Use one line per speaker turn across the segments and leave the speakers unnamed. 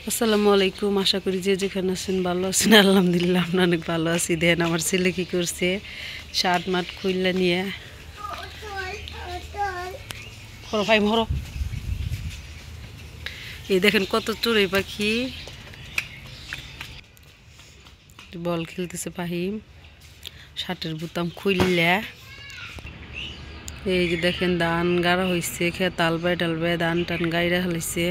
আসসালামু আলাইকুম। আশা করি যে যেখানে আছেন ভালো আছেন। আলহামদুলিল্লাহ আমরা অনেক ভালো আছি। দেন আমার ছেলে কি করছে, শার্ট মাঠ খুললা নিয়ে হরো ভাই মরো। এই দেখেন কত চড়ুই পাখি বল খেলতেছে। পাহিম শার্টের বুতাম খুললা। এই যে দেখেন ধান গাড়া হয়েছে, খেত আলবাই টালবাই ধান টান গাইরা ফেলাইছে।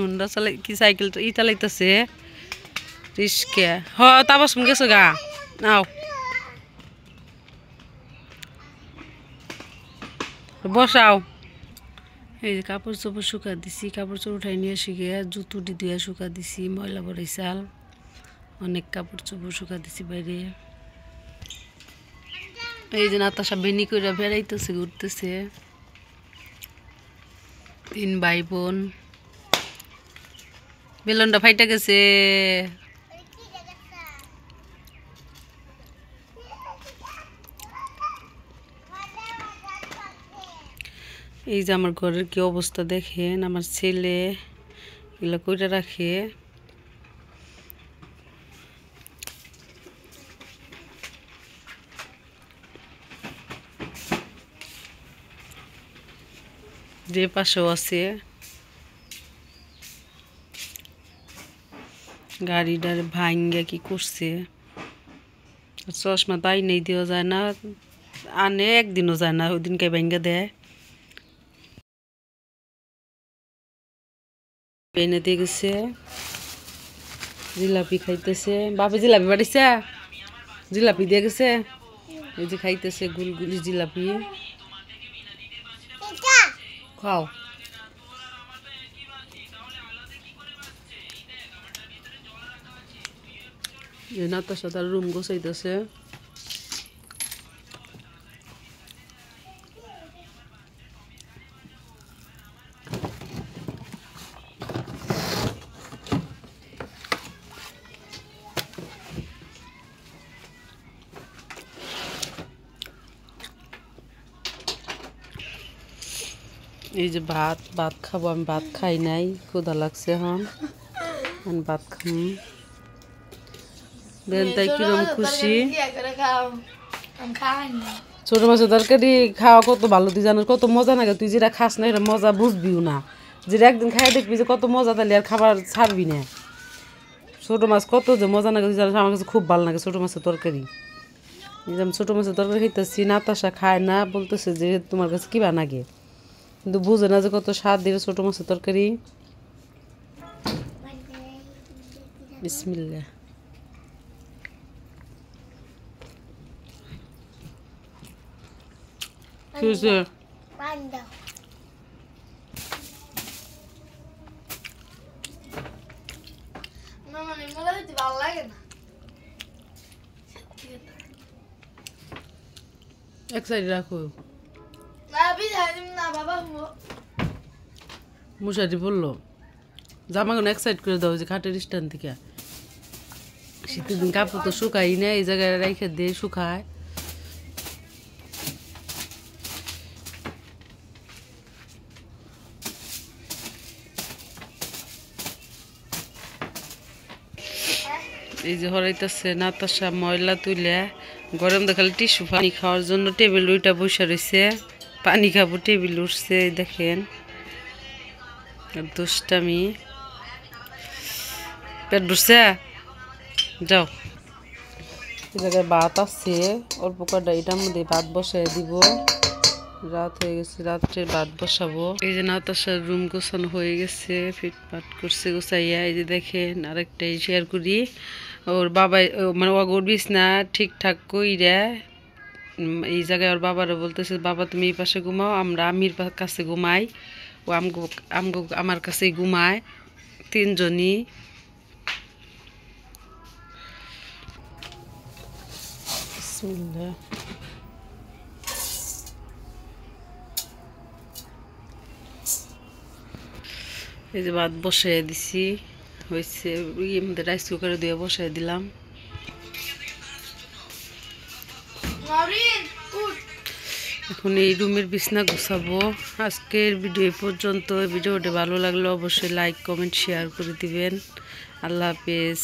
হুন্ডা চালাই কি সাইকেল ই চালাইতেছে রিস্কা। হ তাবাসম গেছো গা নাও বসাও। এই যে কাপড় চোপড় শুকা দিছি, কাপড় চোপড় উঠাই নিয়ে শিখে জুতো দিয়ে শুকা দিছি। ময়লা বড়াই চাল অনেক কাপড় চোপড় শুকা দিছি বাইরে। এই যে নাতাশা বেনি করে বেড়াইতেছে, ঘুরতেছে। 3 ভাই বোন। বেলুনটা ফাইটা গেছে। এই যে আমার ঘরের কি অবস্থা দেখেন। আমার ছেলে এগুলো কইরা রাখে। যে পাশেও আছে গাড়িটার ভাঙ্গা কি করছে। চশমা তাই নেই দেওয়া যায় না, আনে একদিনও যায় না, ওই দিনকে ভাঙ্গা দেয়। এনে দিয়ে গেছে জিলাপি খাইতেছে। বাপে জিলাপি বাড়িছে, জিলাপি দিয়ে গেছে। এই যে খাইতেছে গুলগুলি জিলাপি। খাও। নাতাশা তার রুম গোছাইতেছে। এই যে ভাত ভাত খাবো। আমি ভাত খাই নাই, ক্ষুধা লাগছে। এখন ভাত খাম। দেন তাই কিরম খুশি। ছোট মাছের তরকারি খাওয়া কত ভালো তুই জানিস, কত মজা লাগে। তুই যেটা খাস না এটা মজা বুঝবিও না। যেটা একদিন খাই দেখবি যে কত মজা, তাহলে আর খাবার ছাড়বি না। ছোট মাছ কত যে মজা লাগে তুই জানিস। আমার কাছে খুব ভালো লাগে ছোট মাছের তরকারি। আমি ছোট মাছের তরকারি খাইতেছি, নাতাশা খায় না, বলতেছে যে তোমার কাছে কি বানাগে, কিন্তু বুঝে না যে কত স্বাদ দিবে ছোট মাছের তরকারি। বিসমিল্লাহ। কি হয়েছে? এক সাইডে রাখো। মশারি পড়লো, জামাগুলো এক সাইড করে দাও যে খাটের স্ট্যান্ড থেকে। শীতের দিন কাপড় তো শুকাই না, এই জায়গায় রেখে দিয়ে শুকায়। এই যে হরাইতেছে নাতাশা ময়লা তুলে। গরম দেখালে টিস্যু পানি খাওয়ার জন্য টেবিল ওইটা বসে রয়েছে, পানি খাবো টেবিল উঠছে। দেখেন দুষ্টামি। পেট ভরছে, যাও। এই জায়গায় ভাত আছে অল্প কটা, এটার মধ্যে ভাত বসাই দিব। রাত হয়ে গেছে, রাত্রে ভাত বসাবো। এই যে নাতাশার রুম গোছানো হয়ে গেছে, ফিটফাট করছে গোছাইয়া। এই যে দেখেন আরেকটাই শেয়ার করি। ওর বাবা মানে ওর বিছনা ঠিকঠাক কইরা এই জায়গায় ওর বাবারও বলতেছে, বাবা তুমি এই পাশে ঘুমাও, আমরা আমির কাছে ঘুমাই। ও আমার কাছেই ঘুমায়, 3 জনই। বিসমিল্লাহ। এই যে ভাত বসাই দিছি, হয়েছে। মধ্যে রাইস কুকারে দিয়ে বসাই দিলাম। এখন এই রুমের বিছনা গুছাবো। আজকের ভিডিও এই পর্যন্ত। ভিডিওটি ভালো লাগলে অবশ্যই লাইক কমেন্ট শেয়ার করে দিবেন। আল্লাহ হাফেজ।